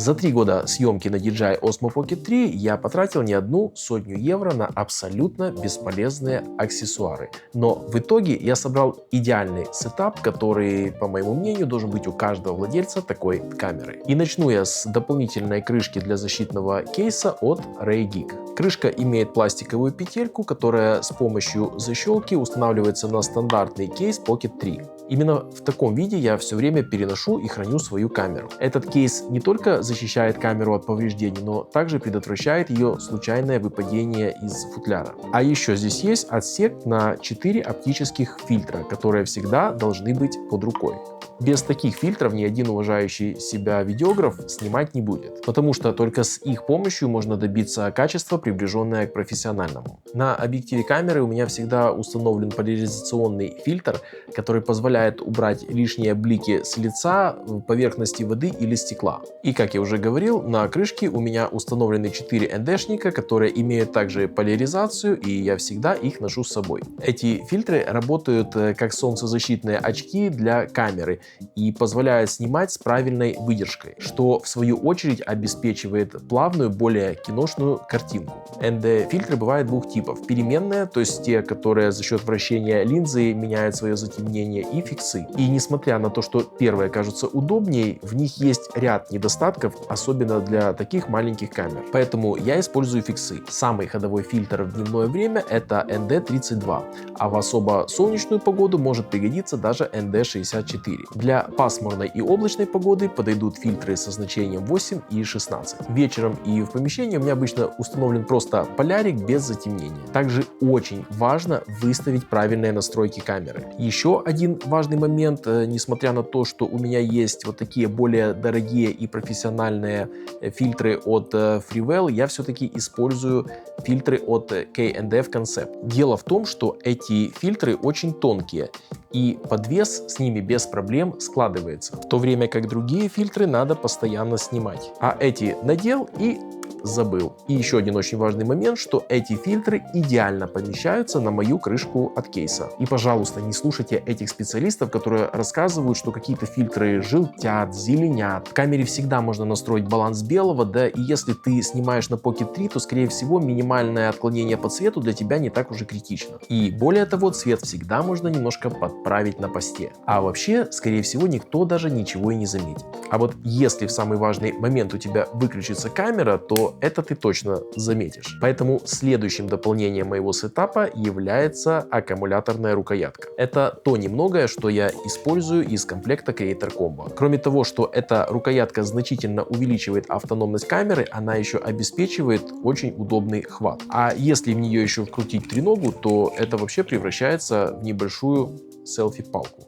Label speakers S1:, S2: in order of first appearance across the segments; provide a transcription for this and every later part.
S1: За 3 года съемки на DJI Osmo Pocket 3 я потратил не одну сотню евро на абсолютно бесполезные аксессуары. Но в итоге я собрал идеальный сетап, который, по моему мнению, должен быть у каждого владельца такой камеры. И начну я с дополнительной крышки для защитного кейса от RayGeek. Крышка имеет пластиковую петельку, которая с помощью защелки устанавливается на стандартный кейс Pocket 3. Именно в таком виде я все время переношу и храню свою камеру. Этот кейс не только защищает камеру от повреждений, но также предотвращает ее случайное выпадение из футляра. А еще здесь есть отсек на 4 оптических фильтра, которые всегда должны быть под рукой. Без таких фильтров ни один уважающий себя видеограф снимать не будет, потому что только с их помощью можно добиться качества, приближенное к профессиональному. На объективе камеры у меня всегда установлен поляризационный фильтр, который позволяет убрать лишние блики с лица, поверхности воды или стекла. И как я уже говорил, на крышке у меня установлены 4 ND-шника, которые имеют также поляризацию, и я всегда их ношу с собой. Эти фильтры работают как солнцезащитные очки для камеры и позволяют снимать с правильной выдержкой, что в свою очередь обеспечивает плавную, более киношную картинку. ND-фильтры бывают двух типов: переменные, то есть те, которые за счет вращения линзы меняют свое затемнение, и фиксы. И несмотря на то, что первые кажутся удобнее, в них есть ряд недостатков, особенно для таких маленьких камер. Поэтому я использую фиксы. Самый ходовой фильтр в дневное время это ND32, а в особо солнечную погоду может пригодиться даже ND64. Для пасмурной и облачной погоды подойдут фильтры со значением 8 и 16. Вечером и в помещении у меня обычно установлен просто полярик без затемнения. Также очень важно выставить правильные настройки камеры. Еще один важный момент: несмотря на то, что у меня есть вот такие более дорогие и профессиональные фильтры от Freewell, я все-таки использую фильтры от K&F Concept. Дело в том, что эти фильтры очень тонкие, и подвес с ними без проблем складывается, в то время как другие фильтры надо постоянно снимать. А эти надел и забыл. И еще один очень важный момент, что эти фильтры идеально помещаются на мою крышку от кейса. И, пожалуйста, не слушайте этих специалистов, которые рассказывают, что какие-то фильтры желтят, зеленят. В камере всегда можно настроить баланс белого, да, и если ты снимаешь на Pocket 3, то, скорее всего, минимальное отклонение по цвету для тебя не так уж и критично. И более того, цвет всегда можно немножко подправить на посте. А вообще, скорее всего, никто даже ничего и не заметит. А вот если в самый важный момент у тебя выключится камера, то это ты точно заметишь. Поэтому следующим дополнением моего сетапа является аккумуляторная рукоятка. Это то немногое, что я использую из комплекта Creator Combo. Кроме того, что эта рукоятка значительно увеличивает автономность камеры, она еще обеспечивает очень удобный хват. А если в нее еще вкрутить треногу, то это вообще превращается в небольшую селфи-палку.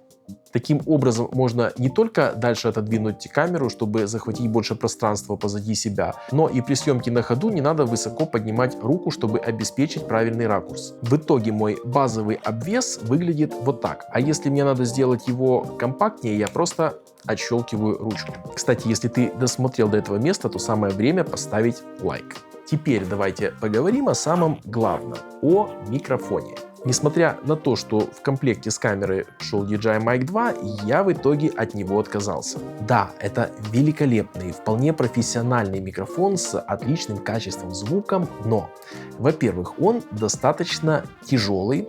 S1: Таким образом, можно не только дальше отодвинуть камеру, чтобы захватить больше пространства позади себя, но и при съемке на ходу не надо высоко поднимать руку, чтобы обеспечить правильный ракурс. В итоге мой базовый обвес выглядит вот так. А если мне надо сделать его компактнее, я просто отщелкиваю ручку. Кстати, если ты досмотрел до этого места, то самое время поставить лайк. Теперь давайте поговорим о самом главном – о микрофоне. Несмотря на то, что в комплекте с камерой шел DJI Mic 2, я в итоге от него отказался. Да, это великолепный, вполне профессиональный микрофон с отличным качеством звука, но, во-первых, он достаточно тяжелый,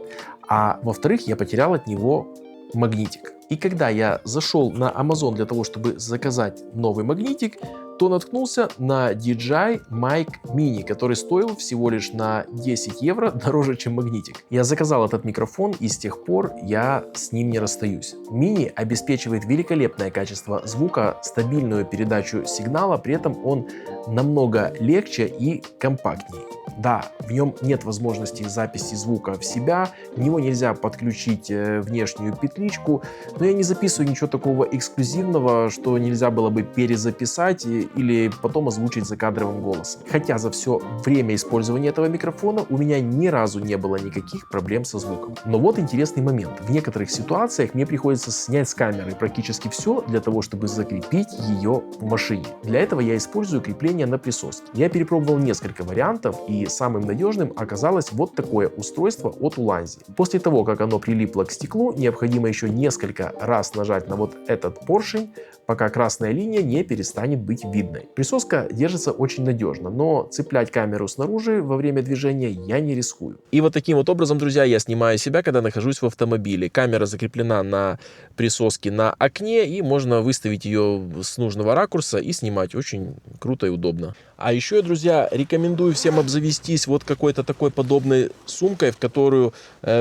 S1: а во-вторых, я потерял от него магнитик. И когда я зашел на Amazon для того, чтобы заказать новый магнитик, то наткнулся на DJI Mic Mini, который стоил всего лишь на 10 евро дороже, чем магнитик. Я заказал этот микрофон, и с тех пор я с ним не расстаюсь. Mini обеспечивает великолепное качество звука, стабильную передачу сигнала, при этом он намного легче и компактнее. Да, в нем нет возможности записи звука в себя, в него нельзя подключить внешнюю петличку, но я не записываю ничего такого эксклюзивного, что нельзя было бы перезаписать или потом озвучить закадровым голосом. Хотя за все время использования этого микрофона у меня ни разу не было никаких проблем со звуком. Но вот интересный момент. В некоторых ситуациях мне приходится снять с камеры практически все для того, чтобы закрепить ее в машине. Для этого я использую крепление на присоске. Я перепробовал несколько вариантов, и самым надежным оказалось вот такое устройство от Ulanzi. После того, как оно прилипло к стеклу, необходимо еще несколько раз нажать на вот этот поршень, пока красная линия не перестанет быть видной. Присоска держится очень надежно, но цеплять камеру снаружи во время движения я не рискую. И вот таким вот образом, друзья, я снимаю себя, когда нахожусь в автомобиле. Камера закреплена на присоске на окне, и можно выставить ее с нужного ракурса и снимать. Очень круто и удобно. А еще, друзья, рекомендую всем обзавестись вот какой-то такой подобной сумкой, в которую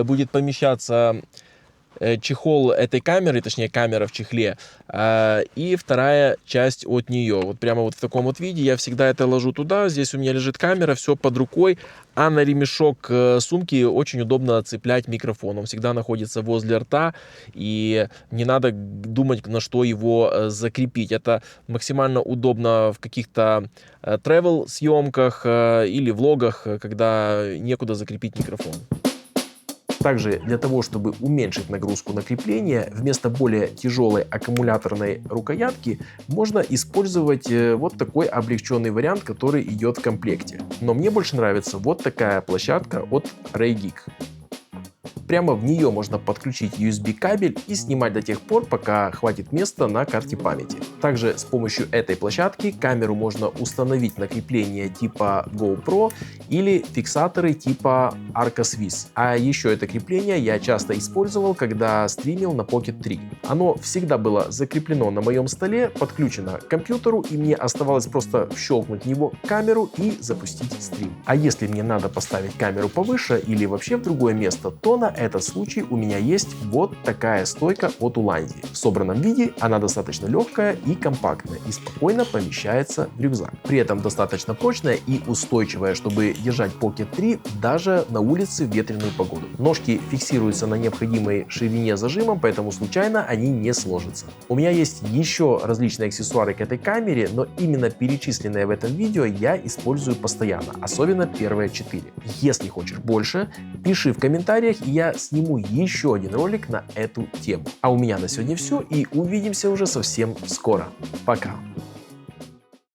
S1: будет помещаться чехол этой камеры, точнее камера в чехле, и вторая часть от нее. Вот прямо вот в таком вот виде я всегда это ложу туда. Здесь у меня лежит камера, все под рукой, а на ремешок сумки очень удобно цеплять микрофон. Он всегда находится возле рта, и не надо думать, на что его закрепить. Это максимально удобно в каких-то travel съемках или влогах, когда некуда закрепить микрофон. Также для того, чтобы уменьшить нагрузку на крепление, вместо более тяжелой аккумуляторной рукоятки можно использовать вот такой облегченный вариант, который идет в комплекте. Но мне больше нравится вот такая площадка от RayGeek. Прямо в нее можно подключить USB кабель и снимать до тех пор, пока хватит места на карте памяти. Также с помощью этой площадки камеру можно установить на крепление типа GoPro или фиксаторы типа Arca-Swiss. А еще это крепление я часто использовал, когда стримил на Pocket 3. Оно всегда было закреплено на моем столе, подключено к компьютеру, и мне оставалось просто щелкнуть в него камеру и запустить стрим. А если мне надо поставить камеру повыше или вообще в другое место, то на этот случай у меня есть вот такая стойка от Ulanzi. В собранном виде она достаточно легкая и компактная и спокойно помещается в рюкзак. При этом достаточно прочная и устойчивая, чтобы держать Pocket 3 даже на улице в ветреную погоду. Ножки фиксируются на необходимой ширине зажимом, поэтому случайно они не сложатся. У меня есть еще различные аксессуары к этой камере, но именно перечисленные в этом видео я использую постоянно, особенно первые 4. Если хочешь больше, пиши в комментариях, и я сниму еще один ролик на эту тему. А у меня на сегодня все, и увидимся уже совсем скоро. Пока!